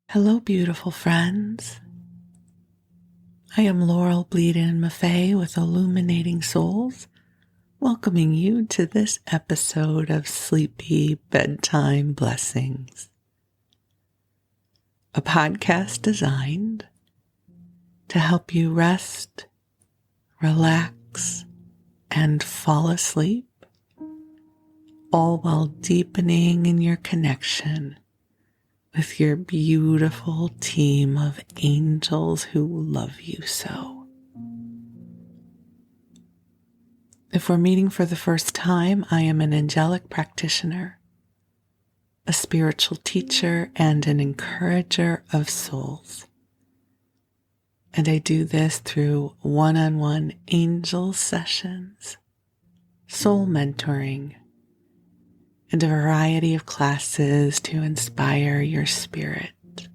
Hello, beautiful friends. I am Laurel Bleadon-Maffei with Illuminating Souls, welcoming you to this episode of Sleepy Bedtime Blessings, a podcast designed to help you rest, relax, and fall asleep, all while deepening in your connection with your beautiful team of angels who love you so. If we're meeting for the first time, I am an angelic practitioner, a spiritual teacher, and an encourager of souls. And I do this through one-on-one angel sessions, soul mentoring, and a variety of classes to inspire your spirit.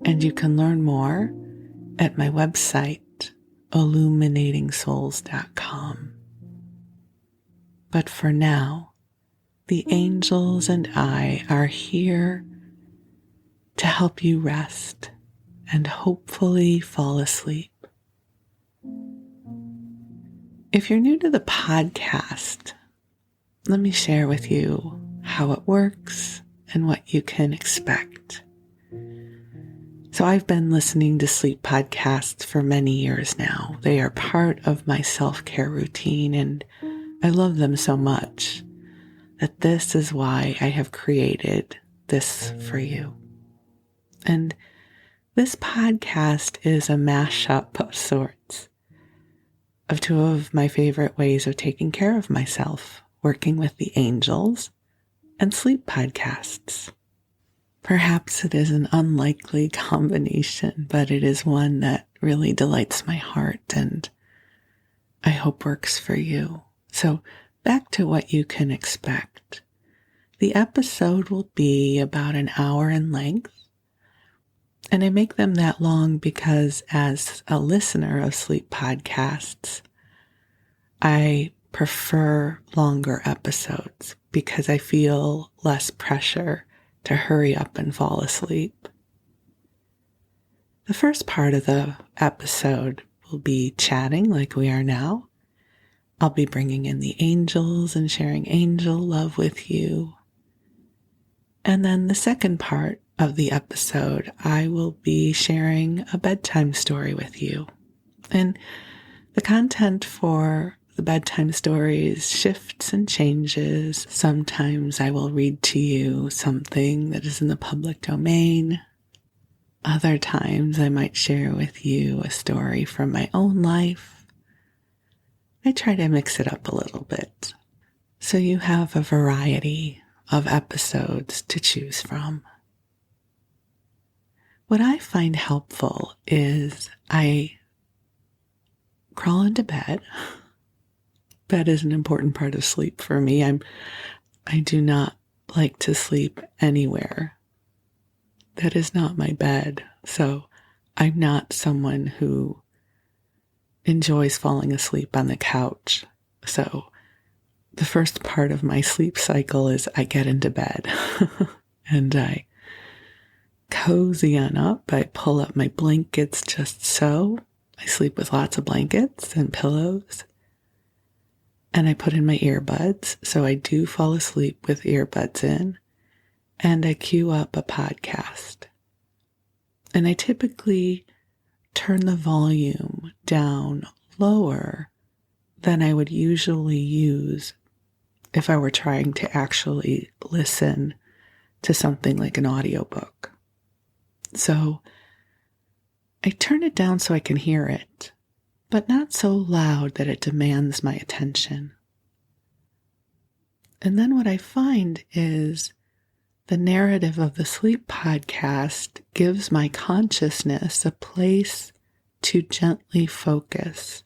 And you can learn more at my website, illuminatingsouls.com. But for now, the angels and I are here to help you rest and hopefully fall asleep. If you're new to the podcast, let me share with you how it works and what you can expect. So I've been listening to sleep podcasts for many years now. They are part of my self-care routine, and I love them so much that this is why I have created this for you. And this podcast is a mashup of sorts of two of my favorite ways of taking care of myself: working with the angels, and sleep podcasts. Perhaps it is an unlikely combination, but it is one that really delights my heart and I hope works for you. So back to what you can expect. The episode will be about an hour in length, and I make them that long because as a listener of sleep podcasts, I prefer longer episodes because I feel less pressure to hurry up and fall asleep. The first part of the episode will be chatting like we are now. I'll be bringing in the angels and sharing angel love with you. And then the second part of the episode, I will be sharing a bedtime story with you. And the content for the bedtime stories shifts and changes. Sometimes I will read to you something that is in the public domain. Other times I might share with you a story from my own life. I try to mix it up a little bit, so you have a variety of episodes to choose from. What I find helpful is I crawl into bed. Bed is an important part of sleep for me. I do not like to sleep anywhere. That is not my bed. So I'm not someone who enjoys falling asleep on the couch. So the first part of my sleep cycle is I get into bed and I cozy on up. I pull up my blankets just so. I sleep with lots of blankets and pillows. And I put in my earbuds, so I do fall asleep with earbuds in, and I cue up a podcast. And I typically turn the volume down lower than I would usually use if I were trying to actually listen to something like an audiobook. So I turn it down so I can hear it, but not so loud that it demands my attention. And then what I find is the narrative of the sleep podcast gives my consciousness a place to gently focus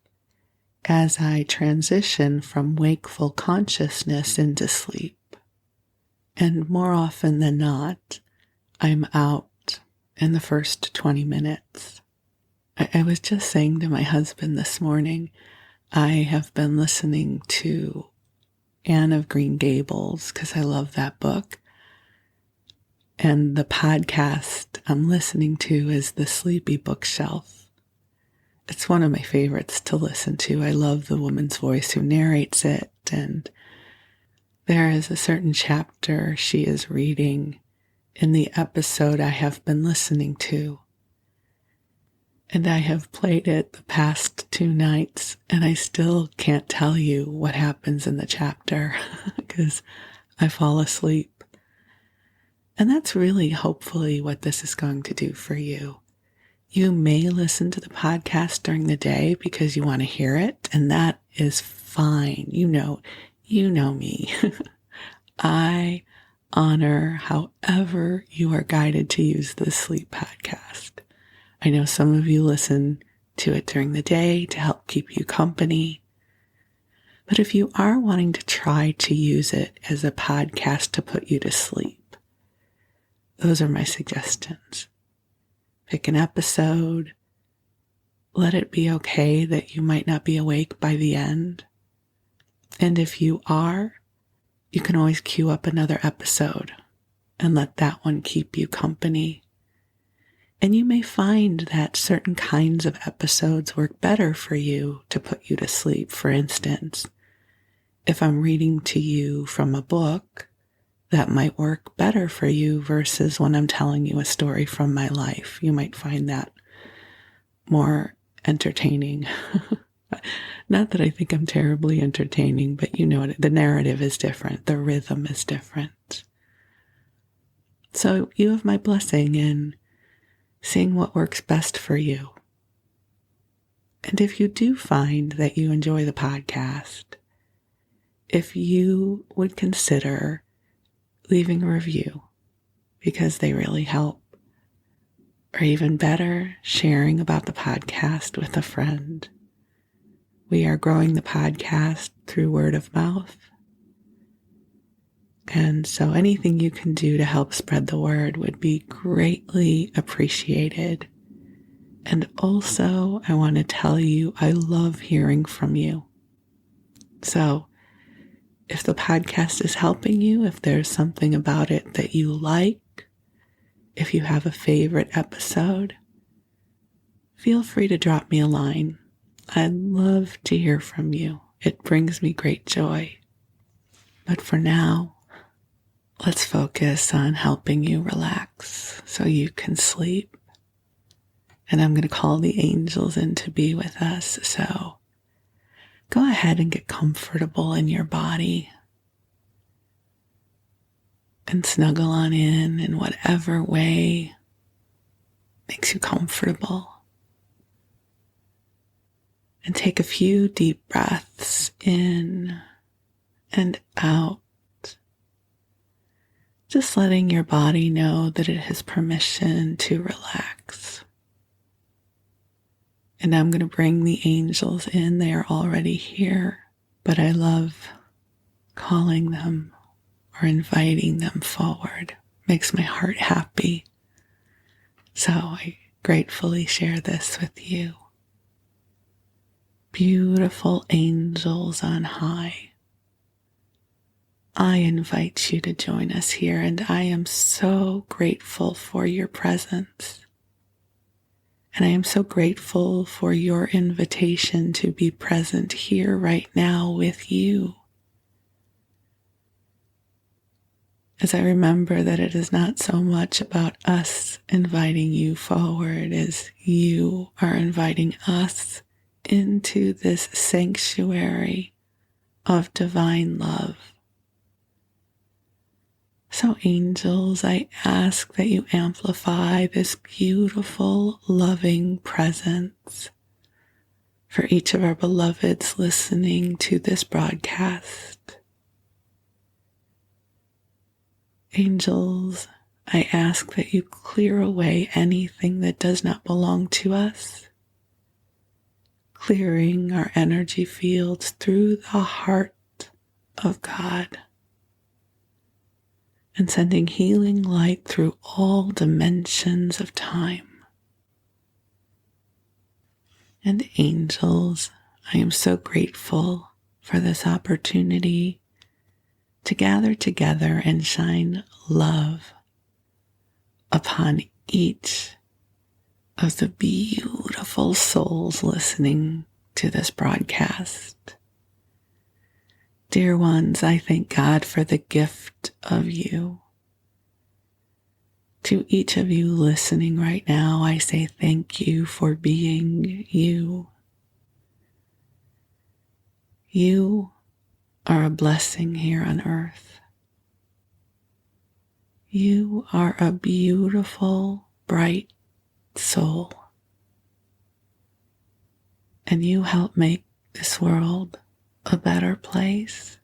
as I transition from wakeful consciousness into sleep. And more often than not, I'm out in the first 20 minutes. I was just saying to my husband this morning, I have been listening to Anne of Green Gables because I love that book. And the podcast I'm listening to is The Sleepy Bookshelf. It's one of my favorites to listen to. I love the woman's voice who narrates it, and there is a certain chapter she is reading in the episode I have been listening to. And I have played it the past 2 nights, and I still can't tell you what happens in the chapter because I fall asleep. And that's really hopefully what this is going to do for you. You may listen to the podcast during the day because you want to hear it, and that is fine. You know me. I honor however you are guided to use the sleep podcast. I know some of you listen to it during the day to help keep you company. But if you are wanting to try to use it as a podcast to put you to sleep, those are my suggestions. Pick an episode. Let it be okay that you might not be awake by the end. And if you are, you can always queue up another episode and let that one keep you company. And you may find that certain kinds of episodes work better for you to put you to sleep. For instance, if I'm reading to you from a book, that might work better for you versus when I'm telling you a story from my life. You might find that more entertaining. Not that I think I'm terribly entertaining, but you know, the narrative is different. The rhythm is different. So you have my blessing in seeing what works best for you. And if you do find that you enjoy the podcast, if you would consider leaving a review, because they really help, or even better, sharing about the podcast with a friend. We are growing the podcast through word of mouth. And so anything you can do to help spread the word would be greatly appreciated. And also, I want to tell you, I love hearing from you. So if the podcast is helping you, if there's something about it that you like, if you have a favorite episode, feel free to drop me a line. I'd love to hear from you. It brings me great joy. But for now, let's focus on helping you relax so you can sleep. And I'm going to call the angels in to be with us. So go ahead and get comfortable in your body and snuggle on in whatever way makes you comfortable. And take a few deep breaths in and out. Just letting your body know that it has permission to relax. And I'm going to bring the angels in. They are already here, but I love calling them or inviting them forward. Makes my heart happy. So I gratefully share this with you. Beautiful angels on high, I invite you to join us here, and I am so grateful for your presence. And I am so grateful for your invitation to be present here right now with you. As I remember that it is not so much about us inviting you forward as you are inviting us into this sanctuary of divine love. So angels, I ask that you amplify this beautiful, loving presence for each of our beloveds listening to this broadcast. Angels, I ask that you clear away anything that does not belong to us, clearing our energy fields through the heart of God, and sending healing light through all dimensions of time. And angels, I am so grateful for this opportunity to gather together and shine love upon each of the beautiful souls listening to this broadcast. Dear ones, I thank God for the gift of you. To each of you listening right now, I say thank you for being you. You are a blessing here on earth. You are a beautiful, bright soul. And you help make this world a better place.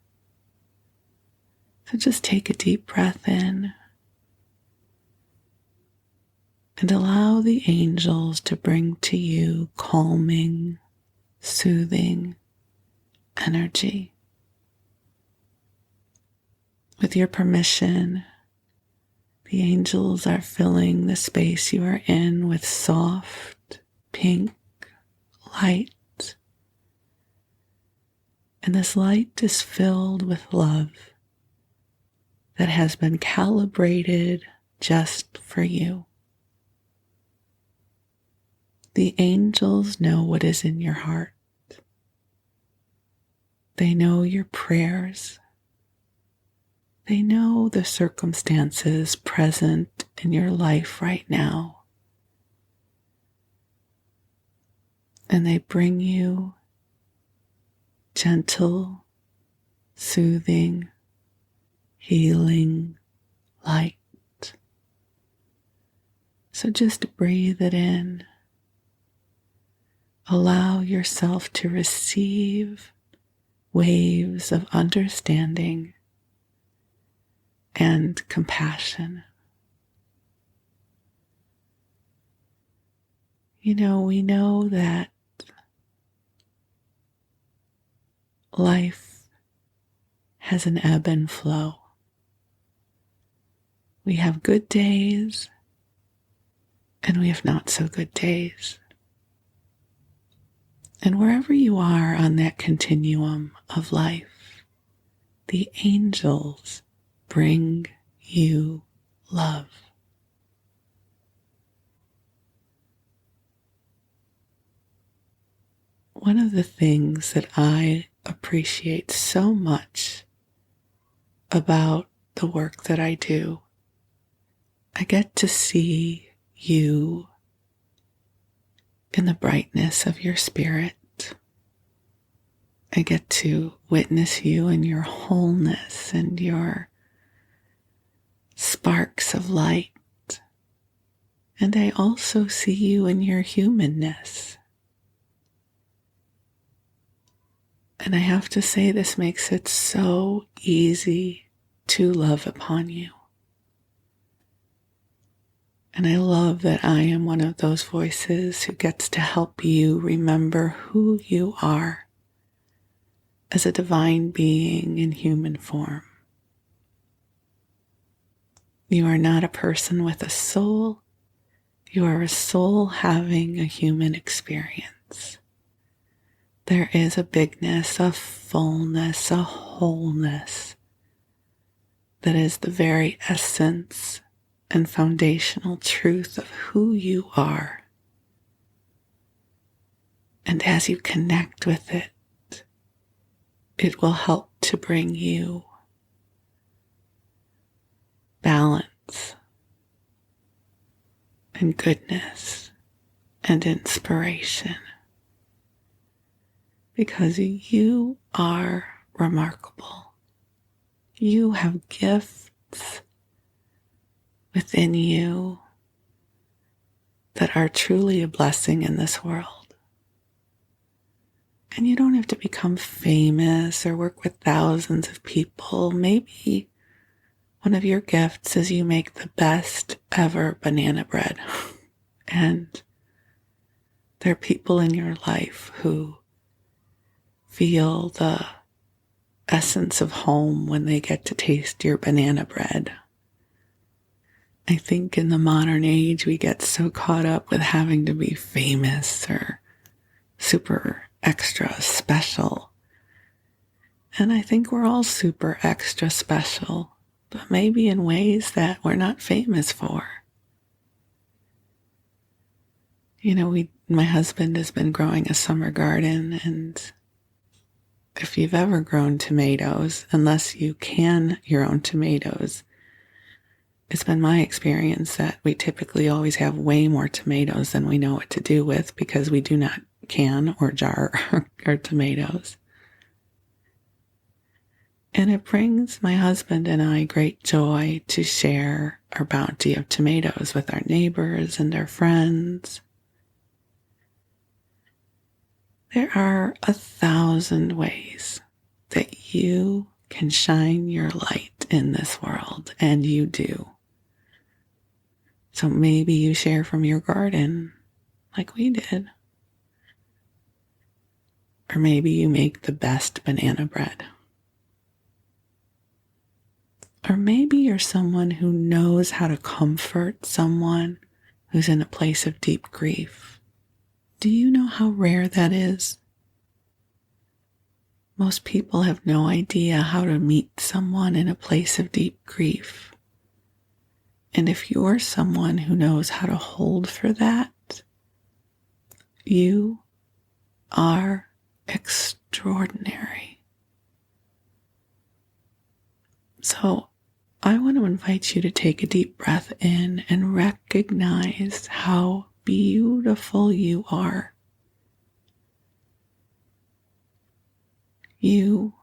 So just take a deep breath in and allow the angels to bring to you calming, soothing energy. With your permission, the angels are filling the space you are in with soft, pink light. And this light is filled with love that has been calibrated just for you. The angels know what is in your heart. They know your prayers. They know the circumstances present in your life right now. And they bring you gentle, soothing, healing light. So just breathe it in. Allow yourself to receive waves of understanding and compassion. We know that life has an ebb and flow. We have good days and we have not so good days. And wherever you are on that continuum of life, the angels bring you love. One of the things that I appreciate so much about the work that I do, I get to see you in the brightness of your spirit. I get to witness you in your wholeness and your sparks of light. And I also see you in your humanness. And I have to say, this makes it so easy to love upon you. And I love that I am one of those voices who gets to help you remember who you are as a divine being in human form. You are not a person with a soul. You are a soul having a human experience. There is a bigness, a fullness, a wholeness that is the very essence and foundational truth of who you are. And as you connect with it, it will help to bring you balance and goodness and inspiration. Because you are remarkable. You have gifts within you that are truly a blessing in this world. And you don't have to become famous or work with thousands of people. Maybe one of your gifts is you make the best ever banana bread. And there are people in your life who feel the essence of home when they get to taste your banana bread. I think in the modern age, we get so caught up with having to be famous or super extra special. And I think we're all super extra special, but maybe in ways that we're not famous for. my husband has been growing a summer garden, and if you've ever grown tomatoes, unless you can your own tomatoes, it's been my experience that we typically always have way more tomatoes than we know what to do with because we do not can or jar our tomatoes. And it brings my husband and I great joy to share our bounty of tomatoes with our neighbors and our friends. There are 1,000 ways that you can shine your light in this world, and you do. So maybe you share from your garden like we did. Or maybe you make the best banana bread. Or maybe you're someone who knows how to comfort someone who's in a place of deep grief. Do you know how rare that is? Most people have no idea how to meet someone in a place of deep grief. And if you're someone who knows how to hold for that, you are extraordinary. So I want to invite you to take a deep breath in and recognize how beautiful you are. You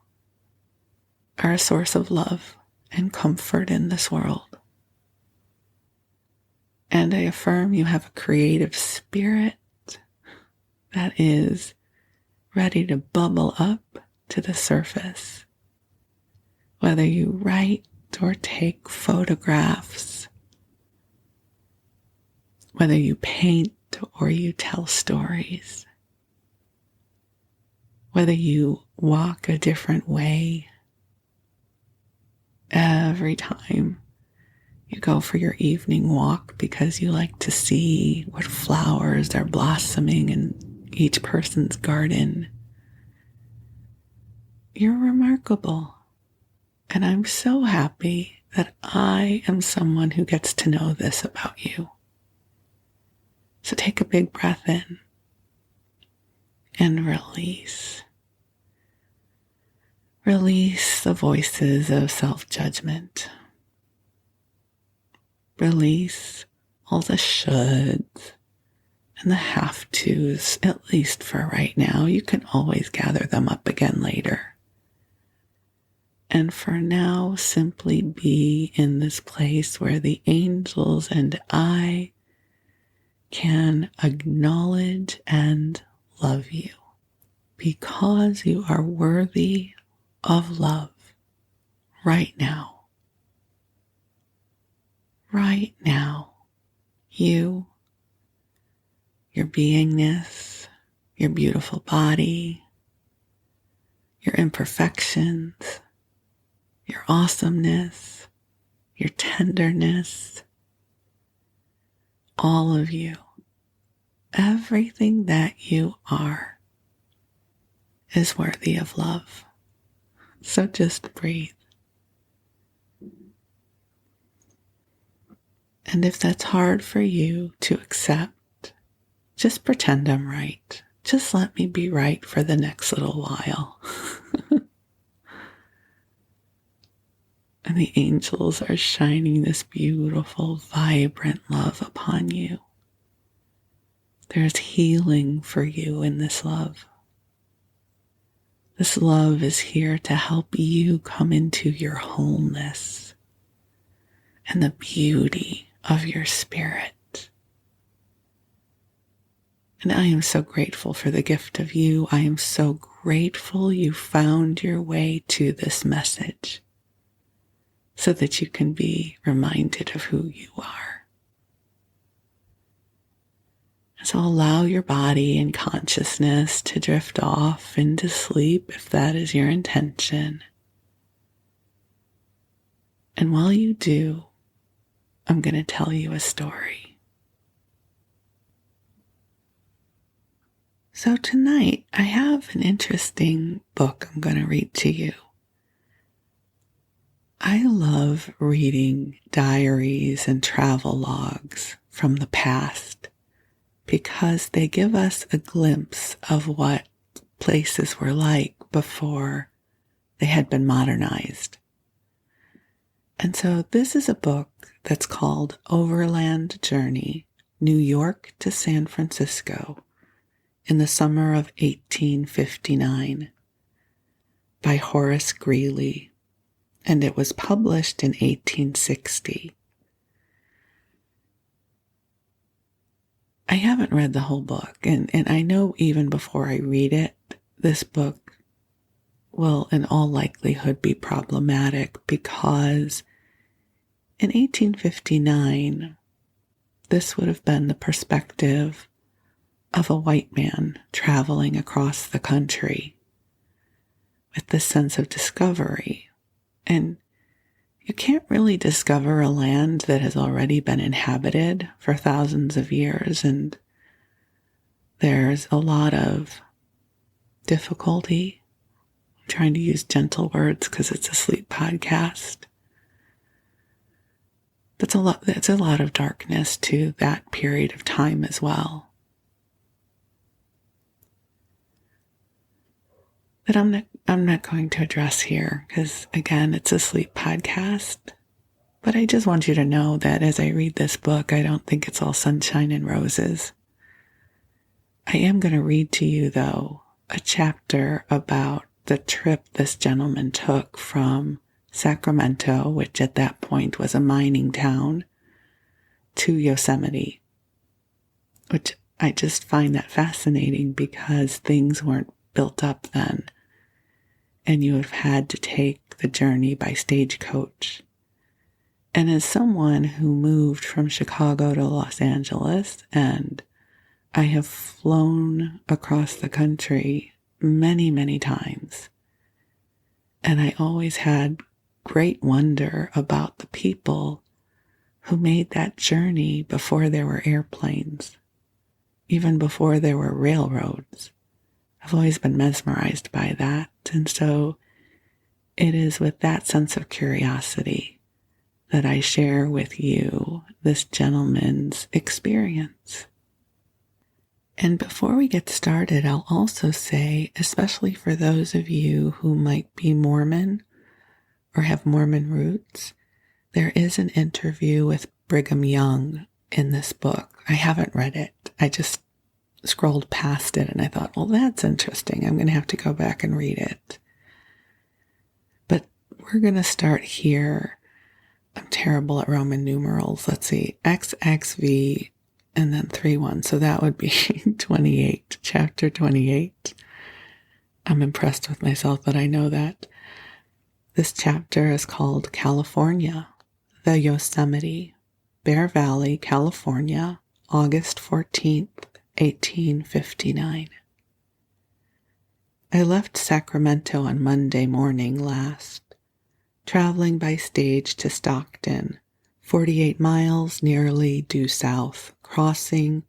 are a source of love and comfort in this world. And I affirm you have a creative spirit that is ready to bubble up to the surface. Whether you write or take photographs, whether you paint or you tell stories, whether you walk a different way every time you go for your evening walk because you like to see what flowers are blossoming in each person's garden. You're remarkable. And I'm so happy that I am someone who gets to know this about you. So take a big breath in and release. Release the voices of self-judgment. Release all the shoulds and the have-tos, at least for right now. You can always gather them up again later. And for now, simply be in this place where the angels and I can acknowledge and love you because you are worthy of love right now. Right now. You, your beingness, your beautiful body, your imperfections, your awesomeness, your tenderness, all of you, everything that you are is worthy of love. So just breathe. And if that's hard for you to accept, just pretend I'm right. Just let me be right for the next little while. And the angels are shining this beautiful, vibrant love upon you. There's healing for you in this love. This love is here to help you come into your wholeness and the beauty of your spirit. And I am so grateful for the gift of you. I am so grateful you found your way to this message, so that you can be reminded of who you are. So allow your body and consciousness to drift off into sleep if that is your intention. And while you do, I'm going to tell you a story. So tonight I have an interesting book I'm going to read to you. I love reading diaries and travel logs from the past because they give us a glimpse of what places were like before they had been modernized. And so this is a book that's called Overland Journey, New York to San Francisco in the summer of 1859 by Horace Greeley, and it was published in 1860. I haven't read the whole book, and I know even before I read it, this book will in all likelihood be problematic because in 1859, this would have been the perspective of a white man traveling across the country with this sense of discovery. And you can't really discover a land that has already been inhabited for thousands of years, and there's a lot of difficulty. I'm trying to use gentle words because it's a sleep podcast. That's a lot of darkness to that period of time as well. That I'm not going to address here because, again, it's a sleep podcast. But I just want you to know that as I read this book, I don't think it's all sunshine and roses. I am going to read to you, though, a chapter about the trip this gentleman took from Sacramento, which at that point was a mining town, to Yosemite, which I just find that fascinating because things weren't built up then, and you have had to take the journey by stagecoach. And as someone who moved from Chicago to Los Angeles, and I have flown across the country many, many times, and I always had great wonder about the people who made that journey before there were airplanes, even before there were railroads. I've always been mesmerized by that. And so it is with that sense of curiosity that I share with you this gentleman's experience. And before we get started, I'll also say, especially for those of you who might be Mormon or have Mormon roots, there is an interview with Brigham Young in this book. I haven't read it. I just scrolled past it and I thought, well, that's interesting. I'm going to have to go back and read it. But we're going to start here. I'm terrible at Roman numerals. Let's see, XXV and then 31. So that would be 28, chapter 28. I'm impressed with myself that I know that. This chapter is called California, the Yosemite, Bear Valley, California, August 14th, 1859. I left Sacramento on Monday morning last, traveling by stage to Stockton, 48 miles nearly due south, crossing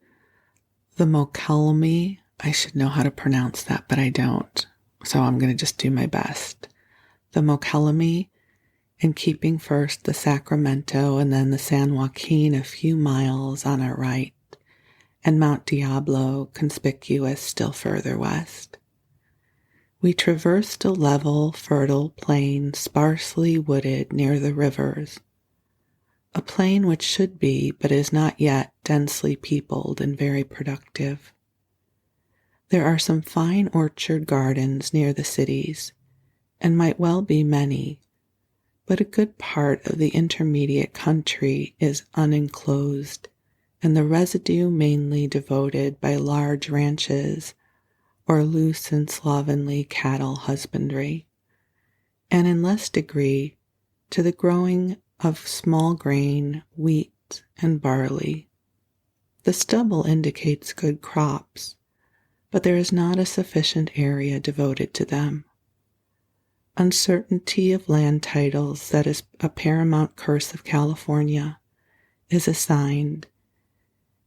the Mokelumne. I should know how to pronounce that, but I don't, so I'm going to just do my best. The Mokelumne, and keeping first the Sacramento and then the San Joaquin a few miles on our right, and Mount Diablo conspicuous still further west. We traversed a level, fertile plain sparsely wooded near the rivers, a plain which should be, but is not yet, densely peopled and very productive. There are some fine orchard gardens near the cities, and might well be many, but a good part of the intermediate country is unenclosed, and the residue mainly devoted by large ranches or loose and slovenly cattle husbandry, and in less degree to the growing of small grain, wheat, and barley. The stubble indicates good crops, but there is not a sufficient area devoted to them. Uncertainty of land titles, that is a paramount curse of California, is assigned,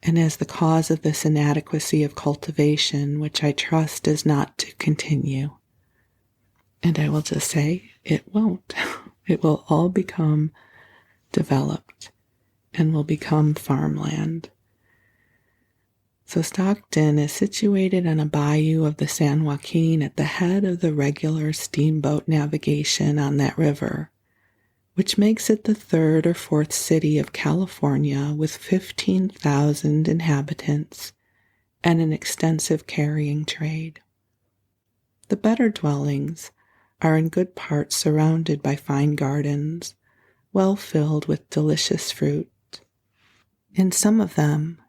and as the cause of this inadequacy of cultivation, which I trust is not to continue. And I will just say, it won't. It will all become developed and will become farmland. So Stockton is situated on a bayou of the San Joaquin at the head of the regular steamboat navigation on that river, which makes it the third or fourth city of California with 15,000 inhabitants and an extensive carrying trade. The better dwellings are in good part surrounded by fine gardens, well filled with delicious fruit. In some of them,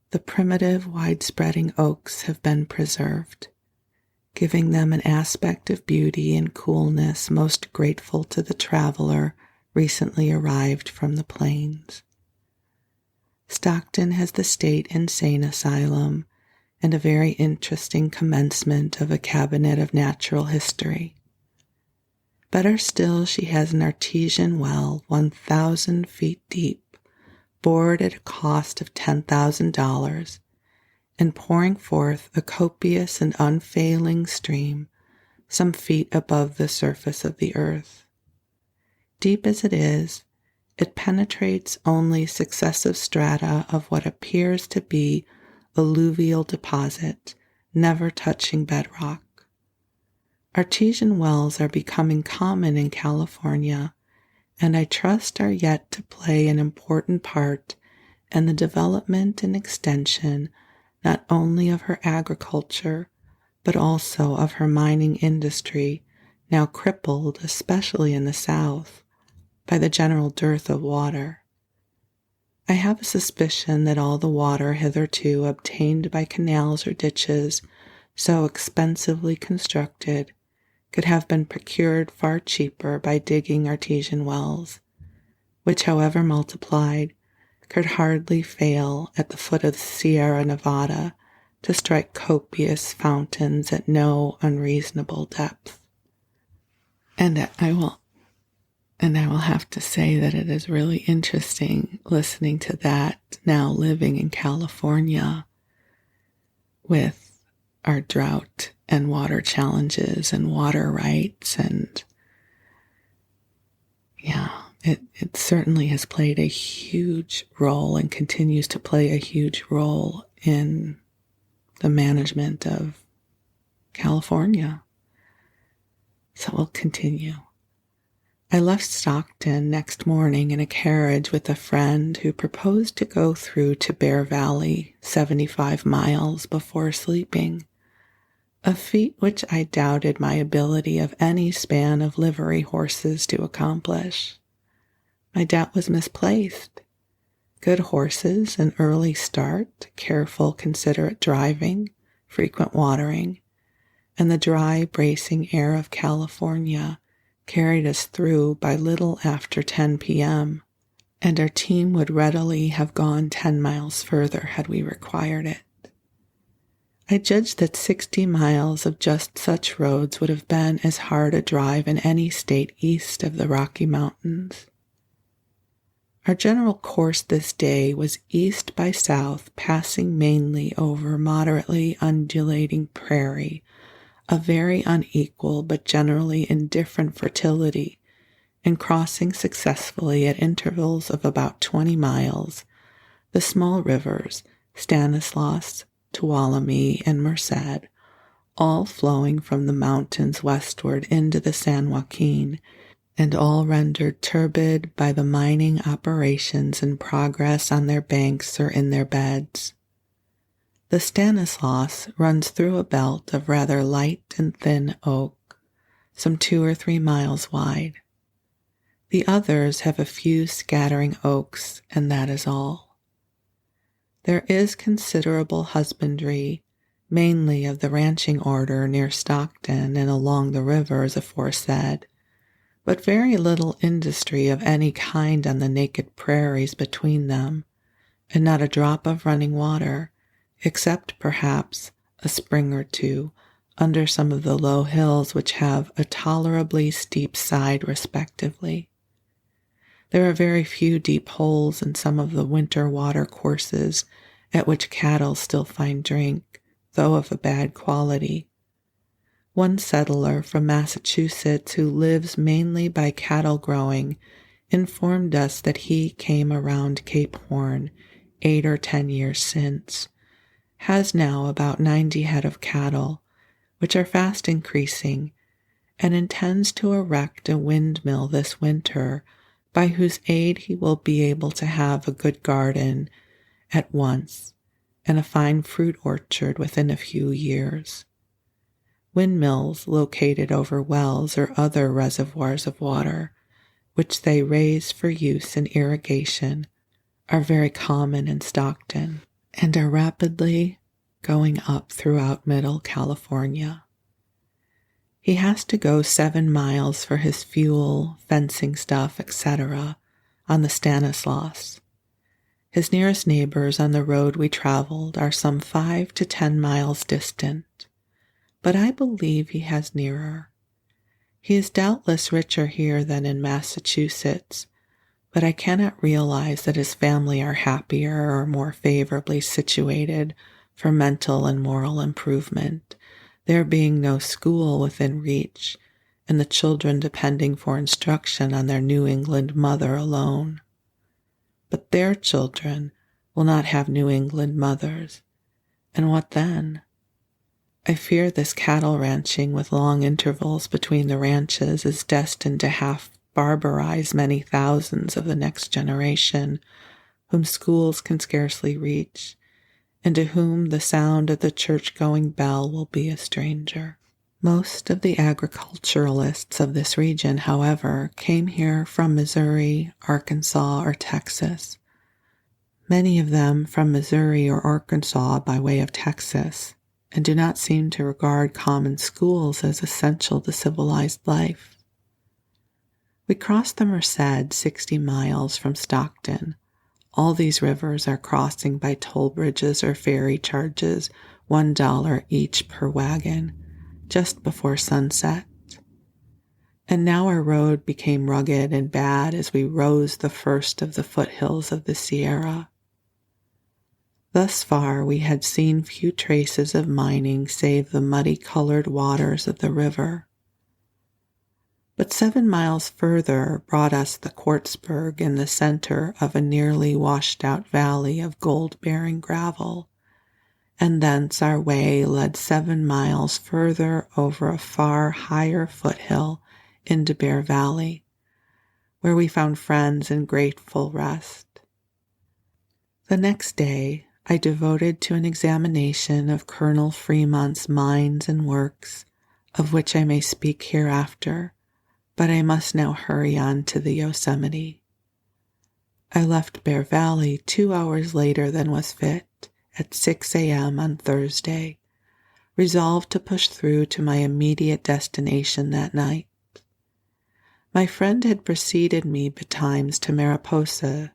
the primitive, wide-spreading oaks have been preserved, giving them an aspect of beauty and coolness most grateful to the traveler recently arrived from the plains. Stockton has the state insane asylum and a very interesting commencement of a cabinet of natural history. Better still, she has an artesian well 1,000 feet deep, bored at a cost of $10,000, and pouring forth a copious and unfailing stream some feet above the surface of the earth. Deep as it is, it penetrates only successive strata of what appears to be alluvial deposit, never touching bedrock. Artesian wells are becoming common in California, and I trust are yet to play an important part in the development and extension not only of her agriculture, but also of her mining industry, now crippled, especially in the South, by the general dearth of water. I have a suspicion that all the water hitherto obtained by canals or ditches so expensively constructed could have been procured far cheaper by digging artesian wells, which, however multiplied, could hardly fail at the foot of the Sierra Nevada to strike copious fountains at no unreasonable depth. And I will have to say that it is really interesting listening to that now living in California with our drought and water challenges and water rights. And it certainly has played a huge role and continues to play a huge role in the management of California. So we'll continue. I left Stockton next morning in a carriage with a friend who proposed to go through to Bear Valley, 75 miles, before sleeping, a feat which I doubted my ability of any span of livery horses to accomplish. My doubt was misplaced. Good horses, an early start, careful, considerate driving, frequent watering, and the dry, bracing air of California carried us through by little after 10 p.m., and our team would readily have gone 10 miles further had we required it. I judged that 60 miles of just such roads would have been as hard a drive in any state east of the Rocky Mountains. Our general course this day was east by south, passing mainly over moderately undulating prairie of very unequal but generally indifferent fertility, and crossing successfully at intervals of about 20 miles the small rivers Stanislaus, Tuolumne, and Merced, all flowing from the mountains westward into the San Joaquin, and all rendered turbid by the mining operations in progress on their banks or in their beds. The Stanislaus runs through a belt of rather light and thin oak, some 2 or 3 miles wide. The others have a few scattering oaks, and that is all. There is considerable husbandry, mainly of the ranching order near Stockton and along the rivers aforesaid, but very little industry of any kind on the naked prairies between them, and not a drop of running water, except perhaps a spring or two under some of the low hills which have a tolerably steep side respectively. There are very few deep holes in some of the winter water courses at which cattle still find drink, though of a bad quality. One settler from Massachusetts who lives mainly by cattle growing informed us that he came around Cape Horn 8 or 10 years since, has now about 90 head of cattle, which are fast increasing, and intends to erect a windmill this winter by whose aid he will be able to have a good garden at once and a fine fruit orchard within a few years. Windmills located over wells or other reservoirs of water, which they raise for use in irrigation, are very common in Stockton and are rapidly going up throughout Middle California. He has to go 7 miles for his fuel, fencing stuff, etc. on the Stanislaus. His nearest neighbors on the road we traveled are some 5 to 10 miles distant, but I believe he has nearer. He is doubtless richer here than in Massachusetts, but I cannot realize that his family are happier or more favorably situated for mental and moral improvement, there being no school within reach, and the children depending for instruction on their New England mother alone. But their children will not have New England mothers, and what then? I fear this cattle ranching with long intervals between the ranches is destined to half barbarize many thousands of the next generation, whom schools can scarcely reach, and to whom the sound of the church-going bell will be a stranger. Most of the agriculturalists of this region, however, came here from Missouri, Arkansas, or Texas. Many of them from Missouri or Arkansas by way of Texas, and do not seem to regard common schools as essential to civilized life. We crossed the Merced 60 miles from Stockton. All these rivers are crossing by toll bridges or ferry charges, $1 each per wagon, just before sunset. And now our road became rugged and bad as we rose the first of the foothills of the Sierra. Thus far we had seen few traces of mining save the muddy-colored waters of the river. But 7 miles further brought us the Quartzburg in the center of a nearly washed-out valley of gold-bearing gravel, and thence our way led 7 miles further over a far higher foothill into Bear Valley, where we found friends in grateful rest. The next day I devoted to an examination of Colonel Fremont's mines and works, of which I may speak hereafter, but I must now hurry on to the Yosemite. I left Bear Valley 2 hours later than was fit, at 6 a.m. on Thursday, resolved to push through to my immediate destination that night. My friend had preceded me betimes to Mariposa,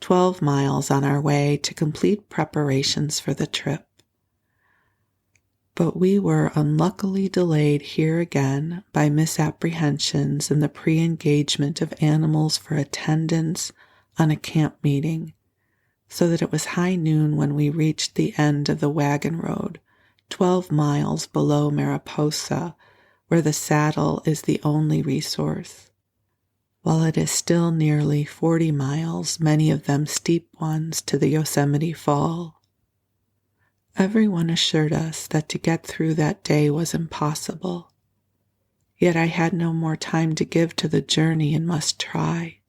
12 miles on our way to complete preparations for the trip. But we were unluckily delayed here again by misapprehensions in the pre-engagement of animals for attendance on a camp meeting, so that it was high noon when we reached the end of the wagon road, 12 miles below Mariposa, where the saddle is the only resource. While it is still nearly 40 miles, many of them steep ones, to the Yosemite Fall. Everyone assured us that to get through that day was impossible, yet I had no more time to give to the journey and must try.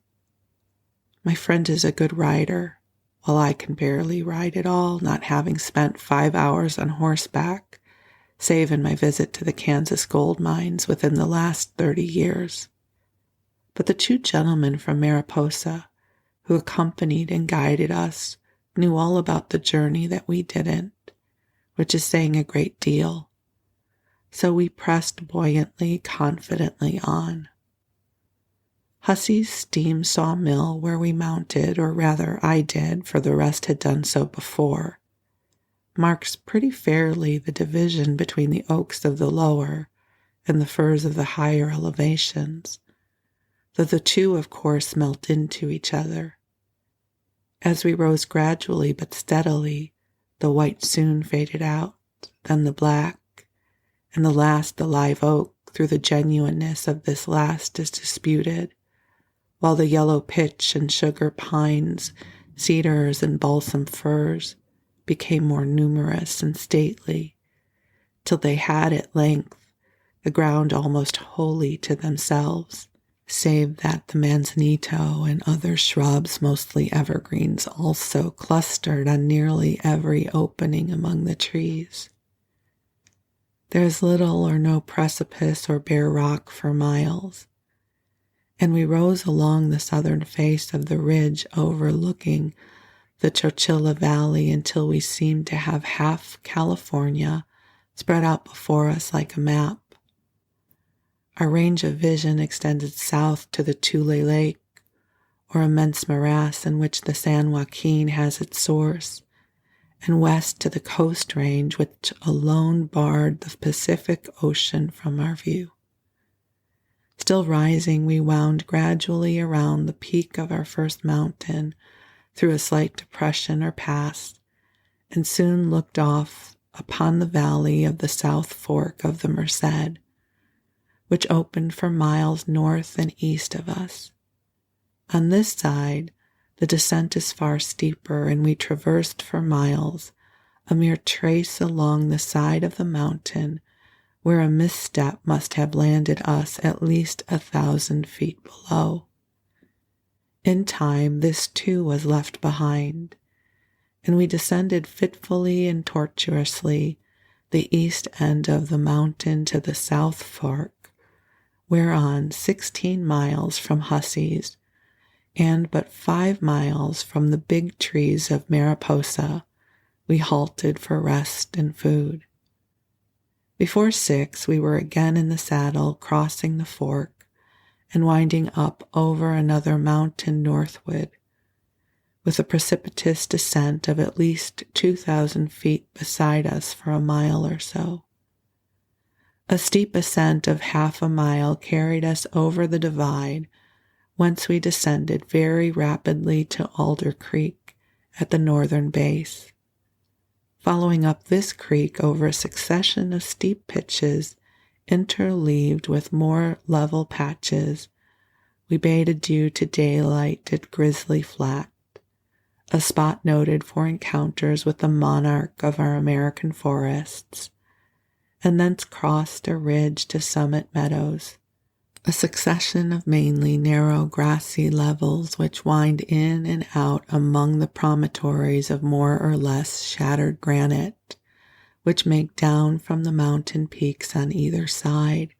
My friend is a good rider, while I can barely ride at all, not having spent 5 hours on horseback, save in my visit to the Kansas gold mines within the last 30 years. But the 2 gentlemen from Mariposa, who accompanied and guided us, knew all about the journey that we didn't, which is saying a great deal. So we pressed buoyantly, confidently on. Hussey's steam sawmill, where we mounted, or rather I did, for the rest had done so before, marks pretty fairly the division between the oaks of the lower and the firs of the higher elevations, though the two, of course, melt into each other. As we rose gradually but steadily, the white soon faded out, then the black, and the last the live oak, through the genuineness of this last is disputed, while the yellow pitch and sugar pines, cedars and balsam firs, became more numerous and stately, till they had at length the ground almost wholly to themselves, save that the manzanito and other shrubs, mostly evergreens, also clustered on nearly every opening among the trees. There is little or no precipice or bare rock for miles, and we rose along the southern face of the ridge overlooking the Chochilla Valley until we seemed to have half California spread out before us like a map. Our range of vision extended south to the Tule Lake, or immense morass in which the San Joaquin has its source, and west to the Coast Range, which alone barred the Pacific Ocean from our view. Still rising, we wound gradually around the peak of our first mountain, through a slight depression or pass, and soon looked off upon the valley of the South Fork of the Merced, which opened for miles north and east of us. On this side, the descent is far steeper, and we traversed for miles a mere trace along the side of the mountain where a misstep must have landed us at least 1,000 feet below. In time, this too was left behind, and we descended fitfully and tortuously the east end of the mountain to the South Fork, whereon 16 miles from Hussey's, and but 5 miles from the big trees of Mariposa, we halted for rest and food. Before 6, we were again in the saddle, crossing the fork and winding up over another mountain northward, with a precipitous descent of at least 2,000 feet beside us for a mile or so. A steep ascent of half a mile carried us over the divide, whence we descended very rapidly to Alder Creek at the northern base. Following up this creek over a succession of steep pitches interleaved with more level patches, we bade adieu to daylight at Grizzly Flat, a spot noted for encounters with the monarch of our American forests, and thence crossed a ridge to Summit Meadows, a succession of mainly narrow grassy levels which wind in and out among the promontories of more or less shattered granite, which make down from the mountain peaks on either side,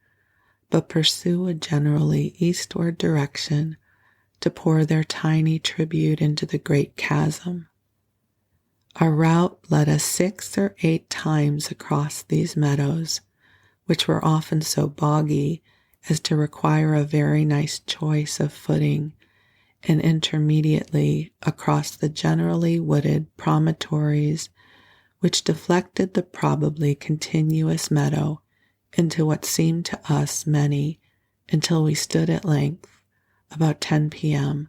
but pursue a generally eastward direction to pour their tiny tribute into the great chasm. Our route led us 6 or 8 times across these meadows, which were often so boggy as to require a very nice choice of footing, and intermediately across the generally wooded promontories which deflected the probably continuous meadow into what seemed to us many, until we stood at length, about 10 p.m.,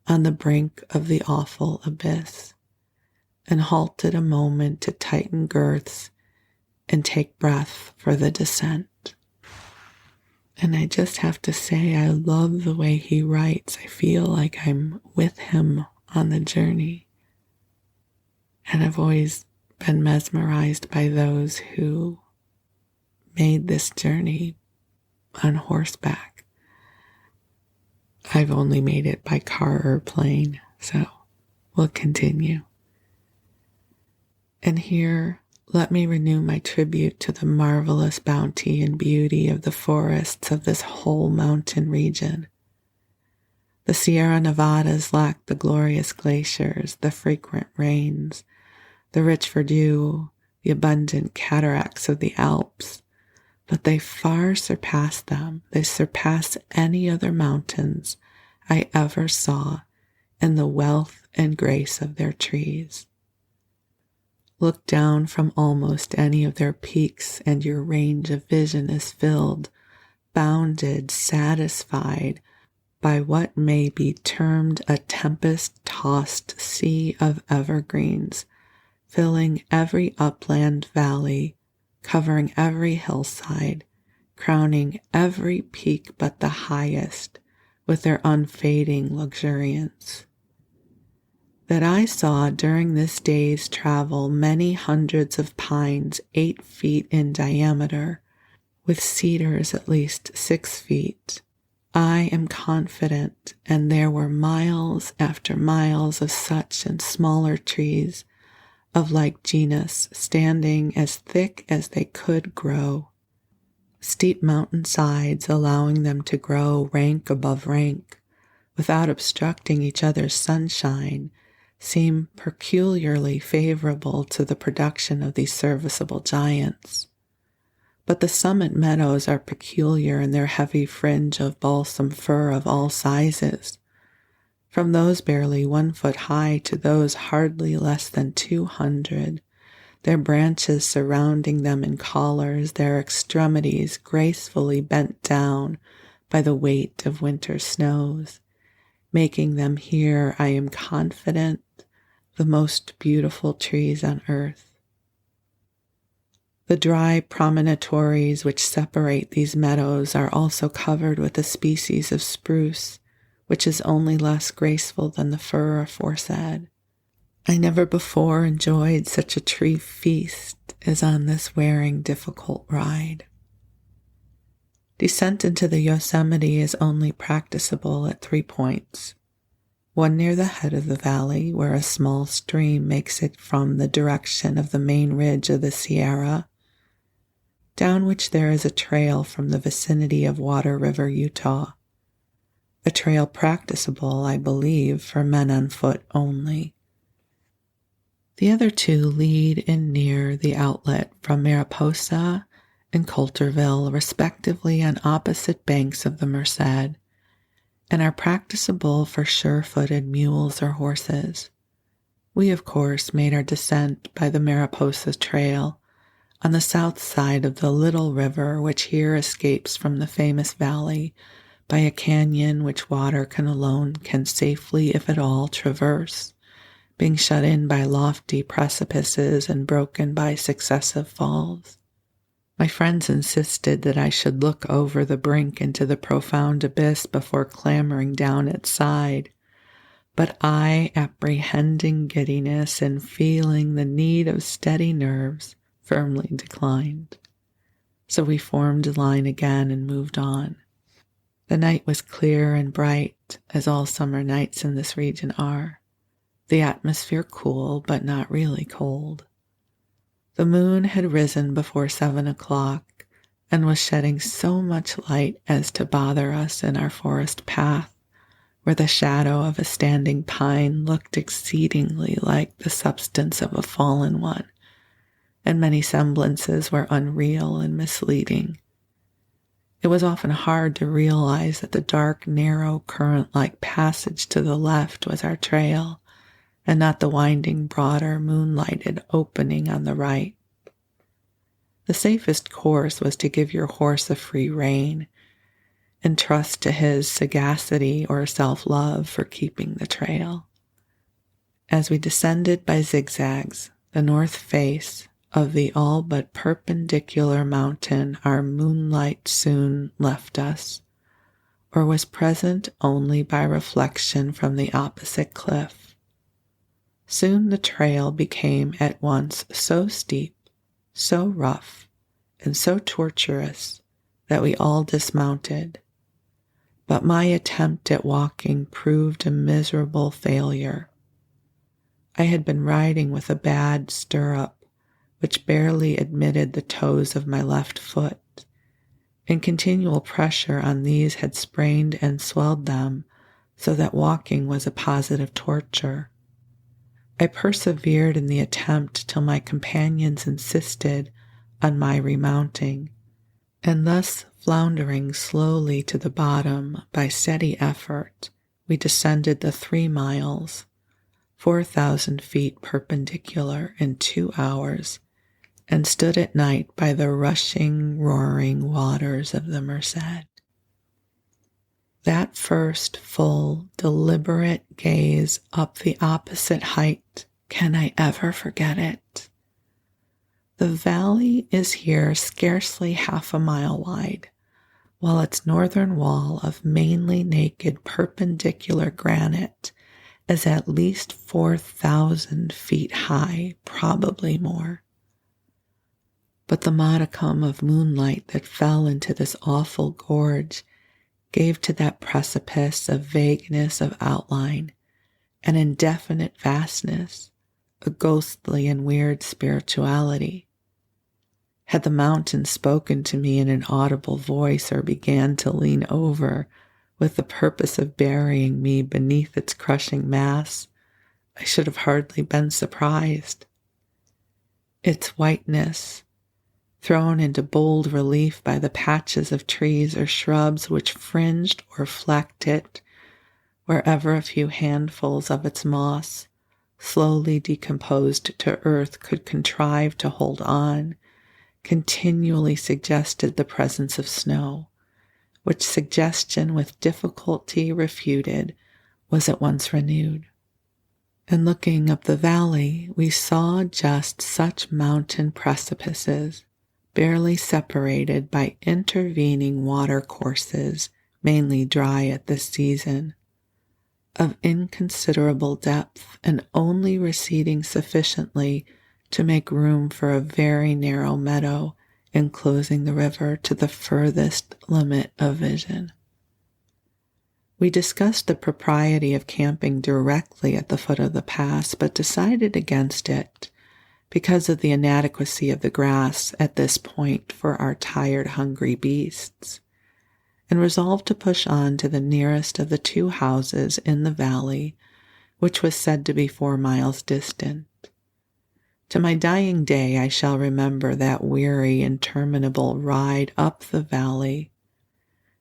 on the brink of the awful abyss, and halted a moment to tighten girths and take breath for the descent. And I just have to say, I love the way he writes. I feel like I'm with him on the journey. And I've always been mesmerized by those who made this journey on horseback. I've only made it by car or plane, so we'll continue. And here, let me renew my tribute to the marvelous bounty and beauty of the forests of this whole mountain region. The Sierra Nevadas lack the glorious glaciers, the frequent rains, the rich verdure, the abundant cataracts of the Alps, but they far surpass them. They surpass any other mountains I ever saw in the wealth and grace of their trees. Look down from almost any of their peaks, and your range of vision is filled, bounded, satisfied by what may be termed a tempest-tossed sea of evergreens, filling every upland valley, covering every hillside, crowning every peak but the highest with their unfading luxuriance. that I saw during this day's travel many hundreds of pines 8 feet in diameter, with cedars at least 6 feet. I am confident, and there were miles after miles of such and smaller trees of like genus standing as thick as they could grow, steep mountain sides allowing them to grow rank above rank without obstructing each other's sunshine seem peculiarly favorable to the production of these serviceable giants. But the summit meadows are peculiar in their heavy fringe of balsam fir of all sizes, from those barely 1 foot high to those hardly less than 200, their branches surrounding them in collars, their extremities gracefully bent down by the weight of winter snows, making them here, I am confident, the most beautiful trees on earth. The dry promontories which separate these meadows are also covered with a species of spruce, which is only less graceful than the fir aforesaid. I never before enjoyed such a tree feast as on this wearing, difficult ride. Descent into the Yosemite is only practicable at 3 points. One near the head of the valley, where a small stream makes it from the direction of the main ridge of the Sierra, down which there is a trail from the vicinity of Water River, Utah. A trail practicable, I believe, for men on foot only. The other 2 lead in near the outlet from Mariposa and Coulterville, respectively on opposite banks of the Merced, and are practicable for sure-footed mules or horses. We, of course, made our descent by the Mariposa Trail on the south side of the little river which here escapes from the famous valley by a canyon which water can safely, if at all, traverse, being shut in by lofty precipices and broken by successive falls. My friends insisted that I should look over the brink into the profound abyss before clambering down its side, but I, apprehending giddiness and feeling the need of steady nerves, firmly declined. So we formed line again and moved on. The night was clear and bright, as all summer nights in this region are. The atmosphere cool, but not really cold. The moon had risen before 7 o'clock and was shedding so much light as to bother us in our forest path, where the shadow of a standing pine looked exceedingly like the substance of a fallen one, and many semblances were unreal and misleading. It was often hard to realize that the dark, narrow, current-like passage to the left was our trail, and not the winding, broader, moonlighted opening on the right. The safest course was to give your horse a free rein, and trust to his sagacity or self-love for keeping the trail. As we descended by zigzags, the north face of the all but perpendicular mountain, our moonlight soon left us, or was present only by reflection from the opposite cliff. Soon the trail became at once so steep, so rough, and so tortuous that we all dismounted. But my attempt at walking proved a miserable failure. I had been riding with a bad stirrup, which barely admitted the toes of my left foot, and continual pressure on these had sprained and swelled them, so that walking was a positive torture. I persevered in the attempt till my companions insisted on my remounting, and thus floundering slowly to the bottom by steady effort, we descended the 3 miles, 4,000 feet perpendicular in 2 hours, and stood at night by the rushing, roaring waters of the Merced. That first full, deliberate gaze up the opposite height, can I ever forget it? The valley is here scarcely half a mile wide, while its northern wall of mainly naked perpendicular granite as at least 4,000 feet high, probably more. But the modicum of moonlight that fell into this awful gorge gave to that precipice a vagueness of outline, an indefinite vastness, a ghostly and weird spirituality. Had the mountain spoken to me in an audible voice or began to lean over with the purpose of burying me beneath its crushing mass, I should have hardly been surprised. Its whiteness, thrown into bold relief by the patches of trees or shrubs which fringed or flecked it, wherever a few handfuls of its moss, slowly decomposed to earth, could contrive to hold on, continually suggested the presence of snow, which suggestion with difficulty refuted was at once renewed. And looking up the valley, we saw just such mountain precipices, barely separated by intervening water courses, mainly dry at this season, of inconsiderable depth and only receding sufficiently to make room for a very narrow meadow enclosing the river to the furthest limit of vision. We discussed the propriety of camping directly at the foot of the pass, but decided against it because of the inadequacy of the grass at this point for our tired, hungry beasts, and resolved to push on to the nearest of the two houses in the valley, which was said to be 4 miles distant. To my dying day I shall remember that weary, interminable ride up the valley.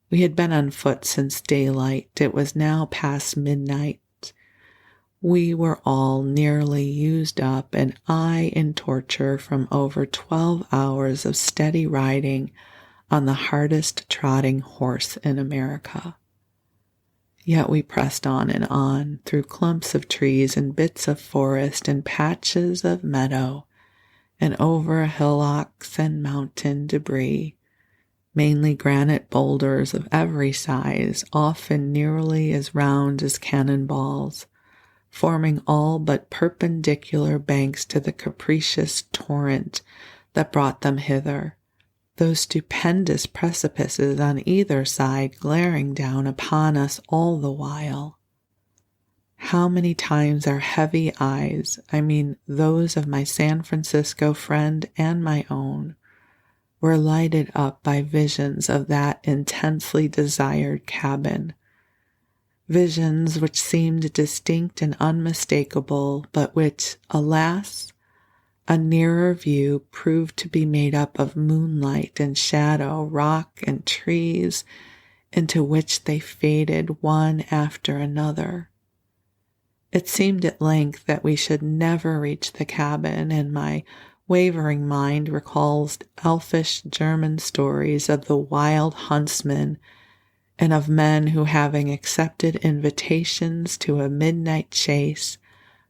We had been on foot since daylight. It was now past midnight. We were all nearly used up, and I in torture from over 12 hours of steady riding on the hardest trotting horse in America. Yet we pressed on, through clumps of trees and bits of forest and patches of meadow, and over hillocks and mountain debris, mainly granite boulders of every size, often nearly as round as cannonballs, forming all but perpendicular banks to the capricious torrent that brought them hither, those stupendous precipices on either side glaring down upon us all the while. How many times our heavy eyes, I mean those of my San Francisco friend and my own, were lighted up by visions of that intensely desired cabin, visions which seemed distinct and unmistakable, but which, alas, a nearer view proved to be made up of moonlight and shadow, rock and trees, into which they faded one after another. It seemed at length that we should never reach the cabin, and my wavering mind recalls elfish German stories of the wild huntsman and of men who, having accepted invitations to a midnight chase,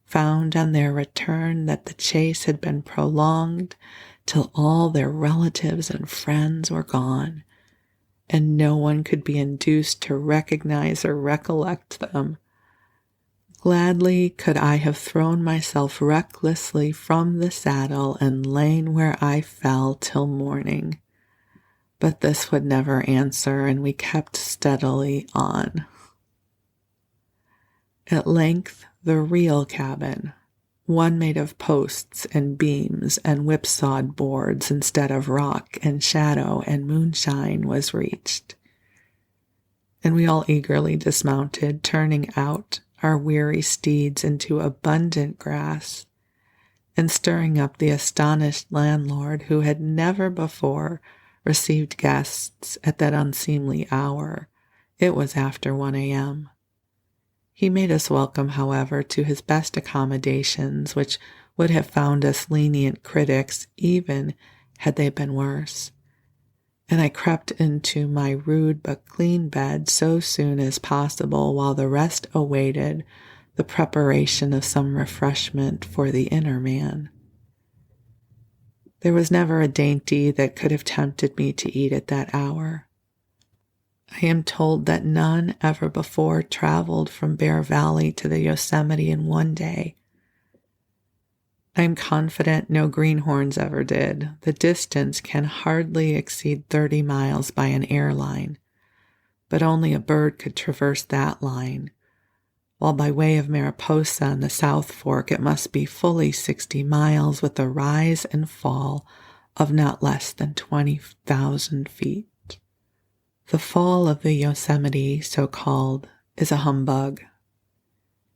found on their return that the chase had been prolonged till all their relatives and friends were gone, and no one could be induced to recognize or recollect them. Gladly could I have thrown myself recklessly from the saddle and lain where I fell till morning, but this would never answer, and we kept steadily on. At length, the real cabin, one made of posts and beams and whipsawed boards instead of rock and shadow and moonshine, was reached, and we all eagerly dismounted, turning out our weary steeds into abundant grass, and stirring up the astonished landlord, who had never before received guests at that unseemly hour. It was after 1 a.m. He made us welcome, however, to his best accommodations, which would have found us lenient critics even had they been worse, and I crept into my rude but clean bed so soon as possible, while the rest awaited the preparation of some refreshment for the inner man. There was never a dainty that could have tempted me to eat at that hour. I am told that none ever before traveled from Bear Valley to the Yosemite in one day. I am confident no greenhorns ever did. The distance can hardly exceed 30 miles by an airline, but only a bird could traverse that line, while by way of Mariposa and the South Fork it must be fully 60 miles with a rise and fall of not less than 20,000 feet. The fall of the Yosemite, so called, is a humbug.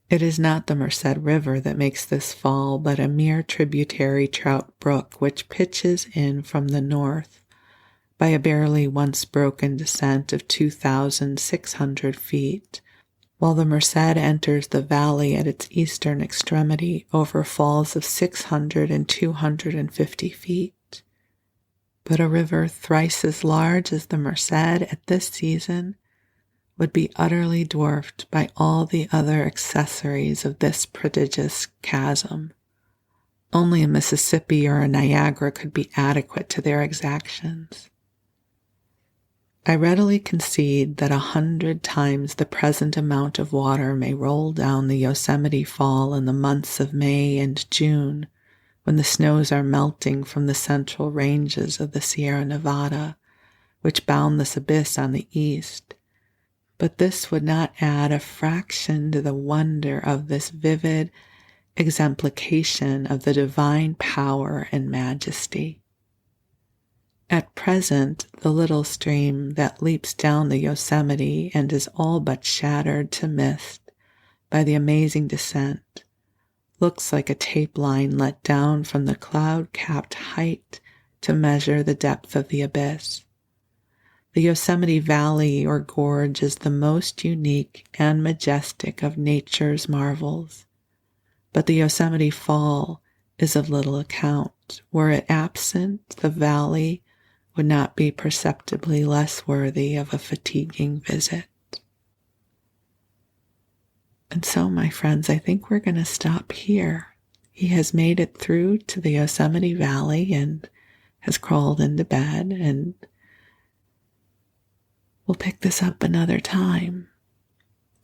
It is not the Merced River that makes this fall, but a mere tributary trout brook which pitches in from the north by a barely once broken descent of 2,600 feet, while the Merced enters the valley at its eastern extremity over falls of 600 and 250 feet. But a river thrice as large as the Merced at this season would be utterly dwarfed by all the other accessories of this prodigious chasm. Only a Mississippi or a Niagara could be adequate to their exactions. I readily concede that 100 times the present amount of water may roll down the Yosemite Fall in the months of May and June, when the snows are melting from the central ranges of the Sierra Nevada, which bound this abyss on the east. But this would not add a fraction to the wonder of this vivid exemplification of the divine power and majesty. At present, the little stream that leaps down the Yosemite and is all but shattered to mist by the amazing descent looks like a tape line let down from the cloud-capped height to measure the depth of the abyss. The Yosemite Valley or gorge is the most unique and majestic of nature's marvels, but the Yosemite Fall is of little account. Were it absent, the valley would not be perceptibly less worthy of a fatiguing visit. And so, my friends, I think we're going to stop here. He has made it through to the Yosemite Valley and has crawled into bed, and we'll pick this up another time.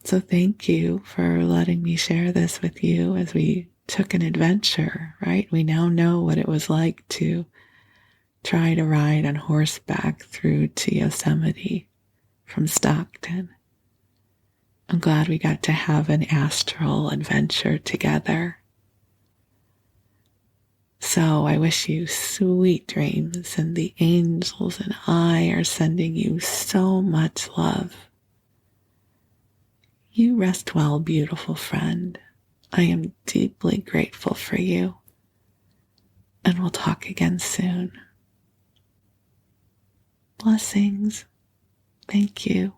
So thank you for letting me share this with you as we took an adventure, right? We now know what it was like to try to ride on horseback through to Yosemite from Stockton. I'm glad we got to have an astral adventure together. So I wish you sweet dreams, and the angels and I are sending you so much love. You rest well, beautiful friend. I am deeply grateful for you, and we'll talk again soon. Blessings. Thank you.